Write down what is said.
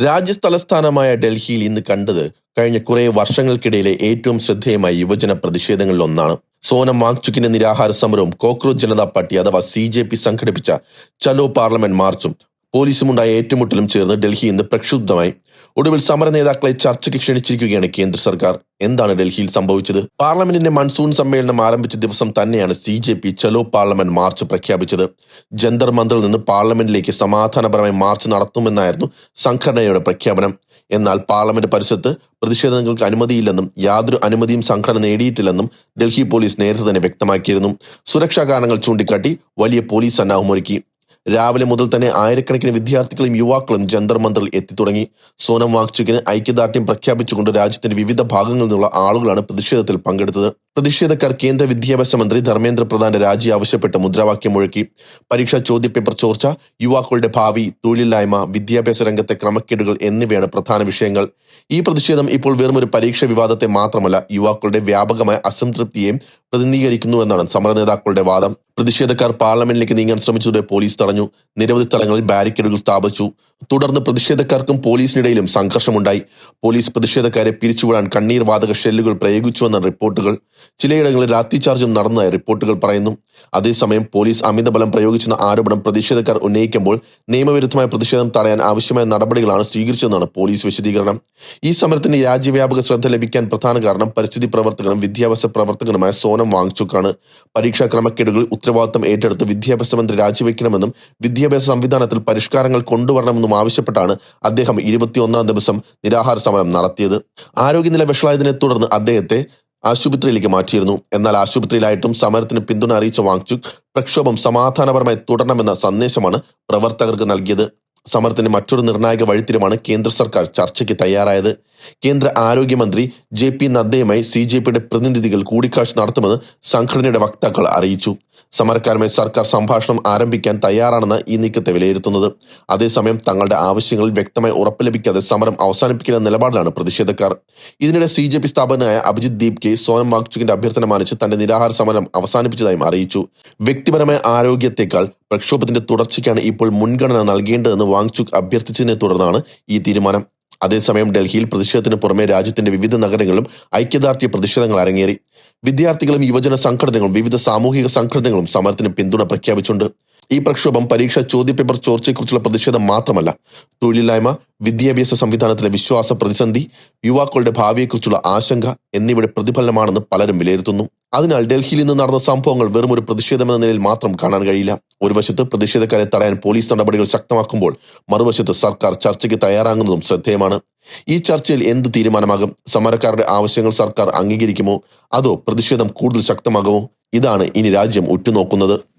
രാജ്യതലസ്ഥാനമായ ഡൽഹിയിൽ ഇന്ന് കണ്ടത് കഴിഞ്ഞ കുറെ വർഷങ്ങൾക്കിടയിലെ ഏറ്റവും ശ്രദ്ധേയമായ യുവജന പ്രതിഷേധങ്ങളിൽ ഒന്നാണ്. സോനം വാങ്ചുക്കിന്റെ നിരാഹാര സമരവും കോക്രോച്ച് ജനതാ പാർട്ടി അഥവാ CJP സംഘടിപ്പിച്ച ചലോ പാർലമെന്റ് മാർച്ചും പോലീസുമുണ്ടായ ഏറ്റുമുട്ടലും ചേർന്ന് ഡൽഹി ഇന്ന് പ്രക്ഷുബ്ധമായി. ഒടുവിൽ സമര നേതാക്കളെ ചർച്ചയ്ക്ക് ക്ഷണിച്ചിരിക്കുകയാണ് കേന്ദ്ര സർക്കാർ. എന്താണ് ഡൽഹിയിൽ സംഭവിച്ചത്? പാർലമെന്റിന്റെ മൺസൂൺ സമ്മേളനം ആരംഭിച്ച ദിവസം തന്നെയാണ് CJP ചലോ പാർലമെന്റ് മാർച്ച് പ്രഖ്യാപിച്ചത്. ജന്തർ മന്ദറിൽ നിന്ന് പാർലമെന്റിലേക്ക് സമാധാനപരമായി മാർച്ച് നടത്തുമെന്നായിരുന്നു സംഘടനയുടെ പ്രഖ്യാപനം. എന്നാൽ പാർലമെന്റ് പരിസരത്ത് പ്രതിഷേധങ്ങൾക്ക് അനുമതിയില്ലെന്നും യാതൊരു അനുമതിയും സംഘടന നേടിയിട്ടില്ലെന്നും ഡൽഹി പോലീസ് നേരത്തെ തന്നെ വ്യക്തമാക്കിയിരുന്നു. സുരക്ഷാ കാരണങ്ങൾ ചൂണ്ടിക്കാട്ടി വലിയ പോലീസ് സന്നാഹമൊരുക്കി. രാവിലെ മുതൽ തന്നെ ആയിരക്കണക്കിന് വിദ്യാർത്ഥികളും യുവാക്കളും ജന്തർ മന്ദറിൽ എത്തിത്തുടങ്ങി. സോനം വാങ്ചുക്കിന് ഐക്യദാർഢ്യം പ്രഖ്യാപിച്ചുകൊണ്ട് രാജ്യത്തിന്റെ വിവിധ ഭാഗങ്ങളിൽ നിന്നുള്ള ആളുകളാണ് പ്രതിഷേധത്തിൽ പങ്കെടുത്തത്. പ്രതിഷേധക്കാർ കേന്ദ്ര വിദ്യാഭ്യാസ മന്ത്രി ധർമ്മേന്ദ്ര പ്രധാന്റെ രാജി ആവശ്യപ്പെട്ട് മുദ്രാവാക്യം മുഴക്കി. പരീക്ഷാ ചോദ്യപേപ്പർ ചോർച്ച, യുവാക്കളുടെ ഭാവി, തൊഴിലില്ലായ്മ, വിദ്യാഭ്യാസ രംഗത്തെ ക്രമക്കേടുകൾ എന്നിവയാണ് പ്രധാന വിഷയങ്ങൾ. ഈ പ്രതിഷേധം ഇപ്പോൾ വെറുമൊരു പരീക്ഷ വിവാദത്തെ മാത്രമല്ല, യുവാക്കളുടെ വ്യാപകമായ അസംതൃപ്തിയെയും പ്രതിനിധീകരിക്കുന്നുവെന്നാണ് സമര നേതാക്കളുടെ വാദം. പ്രതിഷേധക്കാർ പാർലമെന്റിലേക്ക് നീങ്ങാൻ ശ്രമിച്ചതോടെ പോലീസ് തടഞ്ഞു. നിരവധി സ്ഥലങ്ങളിൽ ബാരിക്കേഡുകൾ സ്ഥാപിച്ചു. തുടർന്ന് പ്രതിഷേധക്കാർക്കും പോലീസിനിടയിലും സംഘർഷമുണ്ടായി. പോലീസ് പ്രതിഷേധക്കാരെ പിരിച്ചുവിടാൻ കണ്ണീർ വാതക ഷെല്ലുകൾ പ്രയോഗിച്ചുവെന്ന റിപ്പോർട്ടുകൾ. ചിലയിടങ്ങളിൽ ലാത്തിചാർജും നടന്നതായി റിപ്പോർട്ടുകൾ പറയുന്നു. അതേസമയം പോലീസ് അമിതബലം പ്രയോഗിച്ചെന്ന ആരോപണം പ്രതിഷേധക്കാർ ഉന്നയിക്കുമ്പോൾ നിയമവിരുദ്ധമായ പ്രതിഷേധം തടയാൻ ആവശ്യമായ നടപടികളാണ് സ്വീകരിച്ചതെന്നാണ് പോലീസ് വിശദീകരണം. ഈ സമരത്തിന് രാജ്യവ്യാപക ശ്രദ്ധ ലഭിക്കാൻ പ്രധാന കാരണം പരിസ്ഥിതി പ്രവർത്തകനും വിദ്യാഭ്യാസ പ്രവർത്തകനുമായ സോനം വാങ്ചുക്കാണ്. പരീക്ഷാ ക്രമക്കേടുകളിൽ ഉത്തരവാദിത്തം ഏറ്റെടുത്ത് വിദ്യാഭ്യാസ മന്ത്രി രാജിവെക്കണമെന്നും വിദ്യാഭ്യാസ സംവിധാനത്തിൽ പരിഷ്കാരങ്ങൾ കൊണ്ടുവരണമെന്നും ആവശ്യപ്പെട്ടാണ് അദ്ദേഹം 21ാം ദിവസം നിരാഹാര സമരം നടത്തിയത്. ആരോഗ്യനില വഷളായതിനെ തുടർന്ന് അദ്ദേഹത്തെ ആശുപത്രിയിലേക്ക് മാറ്റിയിരുന്നു. എന്നാൽ ആശുപത്രിയിലായിട്ടും സമരത്തിന് പിന്തുണ അറിയിച്ച വാങ്ചുക് പ്രക്ഷോഭം സമാധാനപരമായി തുടരണമെന്ന സന്ദേശമാണ് പ്രവർത്തകർക്ക് നൽകിയത്. സമരത്തിന്റെ മറ്റൊരു നിർണായക വഴിത്തിരിവാണ് കേന്ദ്ര സർക്കാർ ചർച്ചയ്ക്ക് തയ്യാറായത്. കേന്ദ്ര ആരോഗ്യമന്ത്രി JP നദ്ദയുമായി CJPയുടെ പ്രതിനിധികൾ കൂടിക്കാഴ്ച നടത്തുമെന്ന് സംഘടനയുടെ വക്താക്കൾ അറിയിച്ചു. സമരക്കാരുമായി സർക്കാർ സംഭാഷണം ആരംഭിക്കാൻ തയ്യാറാണെന്ന് ഈ നീക്കത്തെ വിലയിരുത്തുന്നത്. അതേസമയം തങ്ങളുടെ ആവശ്യങ്ങളിൽ വ്യക്തമായി ഉറപ്പ് ലഭിക്കാതെ സമരം അവസാനിപ്പിക്കുന്ന നിലപാടിലാണ് പ്രതിഷേധക്കാർ. ഇതിനിടെ CJP സ്ഥാപകനായ അഭിജിത് ദീപ്കെ സോനം വാങ്ചുക്കിന്റെ അഭ്യർത്ഥന മാനിച്ച് തന്റെ നിരാഹാര സമരം അവസാനിപ്പിച്ചതായും അറിയിച്ചു. വ്യക്തിപരമായ ആരോഗ്യത്തെക്കാൾ പ്രക്ഷോഭത്തിന്റെ തുടർച്ചയ്ക്കാണ് ഇപ്പോൾ മുൻഗണന നൽകേണ്ടതെന്ന് വാങ്ചുക് അഭ്യർത്ഥിച്ചതിനെ തുടർന്നാണ് ഈ തീരുമാനം. അതേസമയം ഡൽഹിയിൽ പ്രതിഷേധത്തിന് പുറമെ രാജ്യത്തിന്റെ വിവിധ നഗരങ്ങളിലും ഐക്യദാർഢ്യ പ്രതിഷേധങ്ങൾ അരങ്ങേറി. വിദ്യാർത്ഥികളും യുവജന സംഘടനകളും വിവിധ സാമൂഹിക സംഘടനകളും സമരത്തിന് പിന്തുണ പ്രഖ്യാപിച്ചിട്ടുണ്ട്. ഈ പ്രക്ഷോഭം പരീക്ഷാ ചോദ്യപേപ്പർ ചോർച്ചയെക്കുറിച്ചുള്ള പ്രതിഷേധം മാത്രമല്ല, തൊഴിലില്ലായ്മ, വിദ്യാഭ്യാസ സംവിധാനത്തിലെ വിശ്വാസ പ്രതിസന്ധി, യുവാക്കളുടെ ഭാവിയെക്കുറിച്ചുള്ള ആശങ്ക എന്നിവയുടെ പ്രതിഫലനമാണെന്ന് പലരും വിലയിരുത്തുന്നു. അതിനാൽ ഡൽഹിയിൽ നിന്ന് നടന്ന സംഭവങ്ങൾ വെറും ഒരു പ്രതിഷേധമെന്ന നിലയിൽ മാത്രം കാണാൻ കഴിയില്ല. ഒരു വശത്ത് പ്രതിഷേധക്കാരെ തടയാൻ പോലീസ് നടപടികൾ ശക്തമാക്കുമ്പോൾ മറുവശത്ത് സർക്കാർ ചർച്ചയ്ക്ക് തയ്യാറാകുന്നതും ശ്രദ്ധേയമാണ്. ഈ ചർച്ചയിൽ എന്ത് തീരുമാനമാകും? സമരക്കാരുടെ ആവശ്യങ്ങൾ സർക്കാർ അംഗീകരിക്കുമോ, അതോ പ്രതിഷേധം കൂടുതൽ ശക്തമാകുമോ? ഇതാണ് ഇനി രാജ്യം ഉറ്റുനോക്കുന്നത്.